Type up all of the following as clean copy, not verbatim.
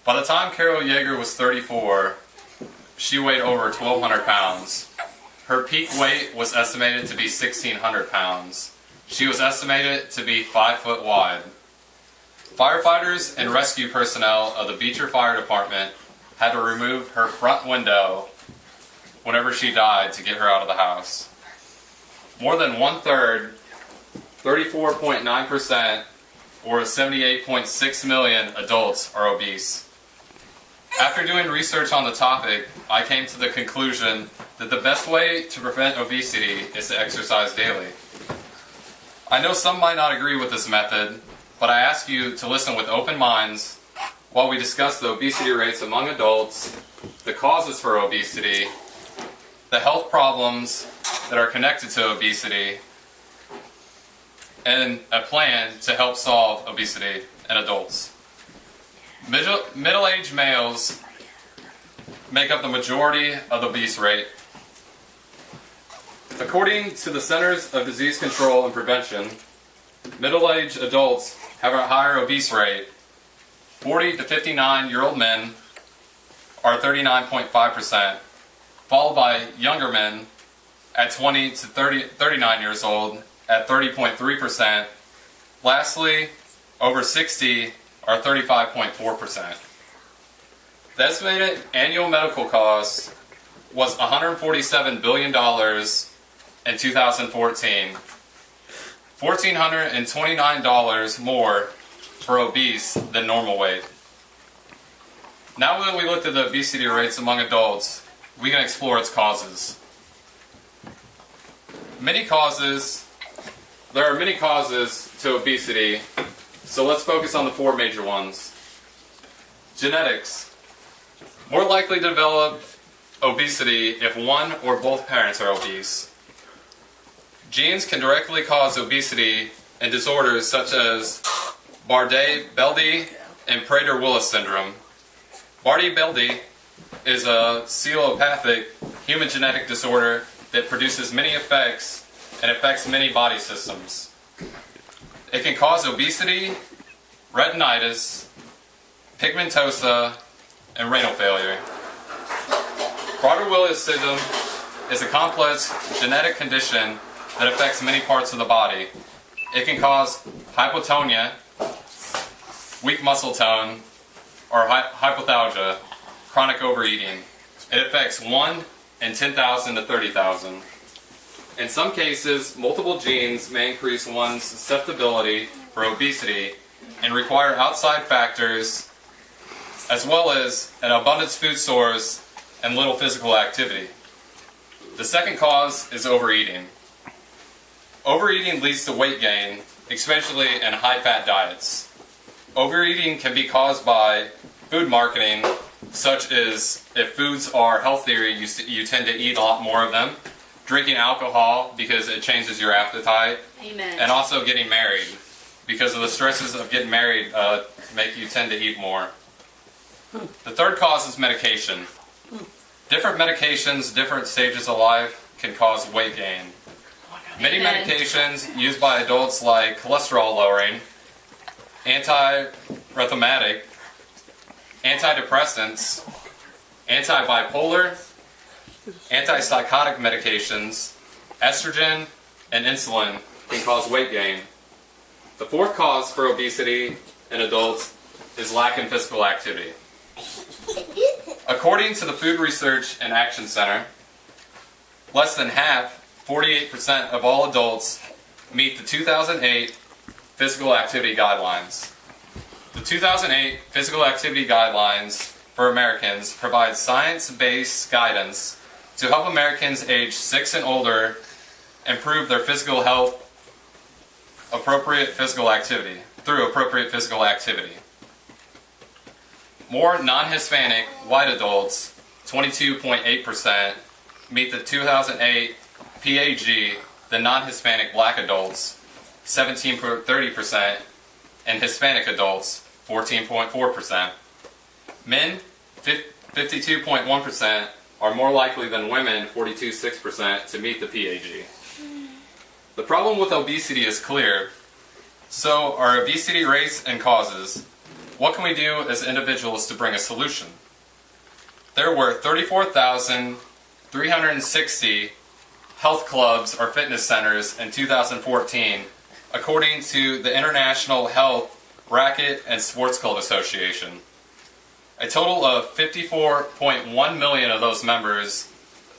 By the time Carol Yeager was 34, she weighed over 1,200 pounds. Her peak weight was estimated to be 1,600 pounds. She was estimated to be 5 foot wide. Firefighters and rescue personnel of the Beecher Fire Department had to remove her front window whenever she died to get her out of the house. More than 1/3, 34.9%, or 78.6 million adults are obese. After doing research on the topic, I came to the conclusion that the best way to prevent obesity is to exercise daily. I know some might not agree with this method, but I ask you to listen with open minds while we discuss the obesity rates among adults, the causes for obesity, the health problems that are connected to obesity, and a plan to help solve obesity in adults. Middle-aged males make up the majority of the obese rate. According to the Centers of Disease Control and Prevention, middle-aged adults have a higher obese rate. 40 to 59-year-old men are 39.5%, followed by younger men at 20 to 39 years old at 30.3%. Lastly, over 60 are 35.4%. The estimated annual medical cost was $147 billion in 2014, $1,429 more for obese than normal weight. Now that we looked at the obesity rates among adults, we can explore its causes. There are many causes to obesity, so let's focus on the 4 major ones. Genetics. More likely to develop obesity if one or both parents are obese. Genes can directly cause obesity in disorders such as Bardet-Biedl and Prader-Willis syndrome. Bardet-Biedl is a celopathic human genetic disorder that produces many effects and affects many body systems. It can cause obesity, retinitis, pigmentosa, and renal failure. Prader-Willis syndrome is a complex genetic condition that affects many parts of the body. It can cause hypotonia, weak muscle tone, or hypothalgia, chronic overeating. It affects 1 in 10,000 to 30,000. In some cases, multiple genes may increase one's susceptibility for obesity and require outside factors as well as an abundant food source and little physical activity. The second cause is overeating. Overeating leads to weight gain, especially in high-fat diets. Overeating can be caused by food marketing, such as if foods are healthier, you tend to eat a lot more of them. Drinking alcohol because it changes your appetite. Amen. And also getting married because of the stresses of getting married make you tend to eat more. The third cause is medication. Different medications, different stages of life can cause weight gain. Many medications used by adults like cholesterol lowering, anti-rheumatic, antidepressants, anti-bipolar, antipsychotic medications, estrogen, and insulin can cause weight gain. The fourth cause for obesity in adults is lack in physical activity. According to the Food Research and Action Center, less than half, 48% of all adults meet the 2008 Physical Activity Guidelines. The 2008 Physical Activity Guidelines for Americans provide science-based guidance to help Americans aged 6 and older improve their physical health through appropriate physical activity. More non-Hispanic white adults, 22.8%, meet the 2008 PAG than non-Hispanic black adults, 17.30%, and Hispanic adults, 14.4%. Men, 52.1%, are more likely than women, 42.6%, to meet the PAG. The problem with obesity is clear. So are obesity rates and causes. what can we do as individuals to bring a solution? There were 34,360 health clubs or fitness centers in 2014, according to the International Health, Racquet, and Sports Club Association. A total of 54.1 million of those members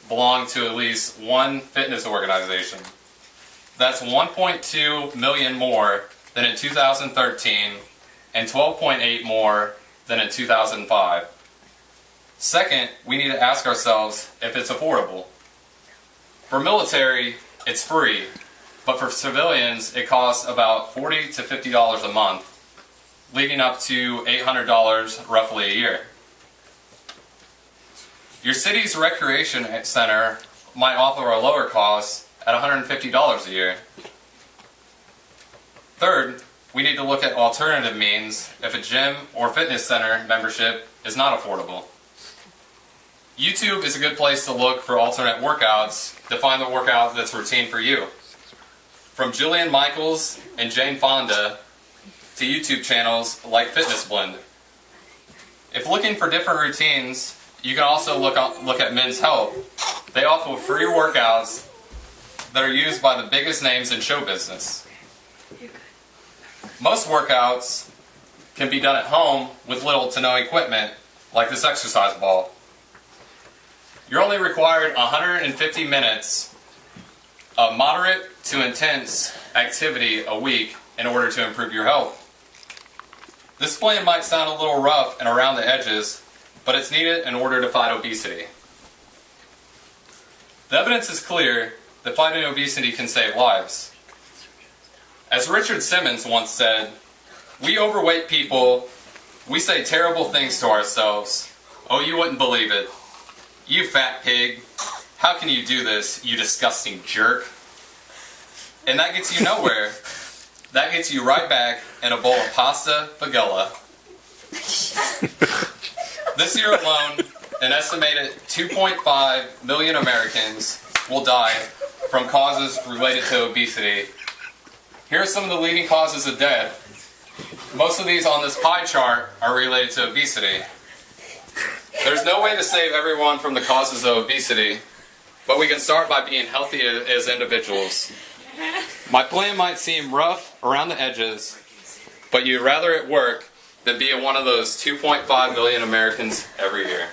belong to at least one fitness organization. That's 1.2 million more than in 2013 and 12.8 more than in 2005. Second, we need to ask ourselves if it's affordable. For military, it's free, but for civilians, it costs about $40 to $50 a month, leading up to $800 roughly a year. Your city's recreation center might offer a lower cost at $150 a year. Third, we need to look at alternative means if a gym or fitness center membership is not affordable. YouTube is a good place to look for alternate workouts to find the workout that's routine for you. From Jillian Michaels and Jane Fonda to YouTube channels like Fitness Blend. If looking for different routines, you can also look at Men's Health. They offer free workouts that are used by the biggest names in show business. Most workouts can be done at home with little to no equipment, like this exercise ball. You're only required 150 minutes of moderate to intense activity a week in order to improve your health. This plan might sound a little rough and around the edges, but it's needed in order to fight obesity. The evidence is clear that fighting obesity can save lives. As Richard Simmons once said, we overweight people, we say terrible things to ourselves. Oh, you wouldn't believe it. You fat pig. How can you do this, you disgusting jerk? And that gets you nowhere. That gets you right back in a bowl of pasta fagella. This year alone, an estimated 2.5 million Americans will die from causes related to obesity. Here are some of the leading causes of death. Most of these on this pie chart are related to obesity. There's no way to save everyone from the causes of obesity, but we can start by being healthy as individuals. My plan might seem rough around the edges, but you'd rather it work than be one of those 2.5 million Americans every year.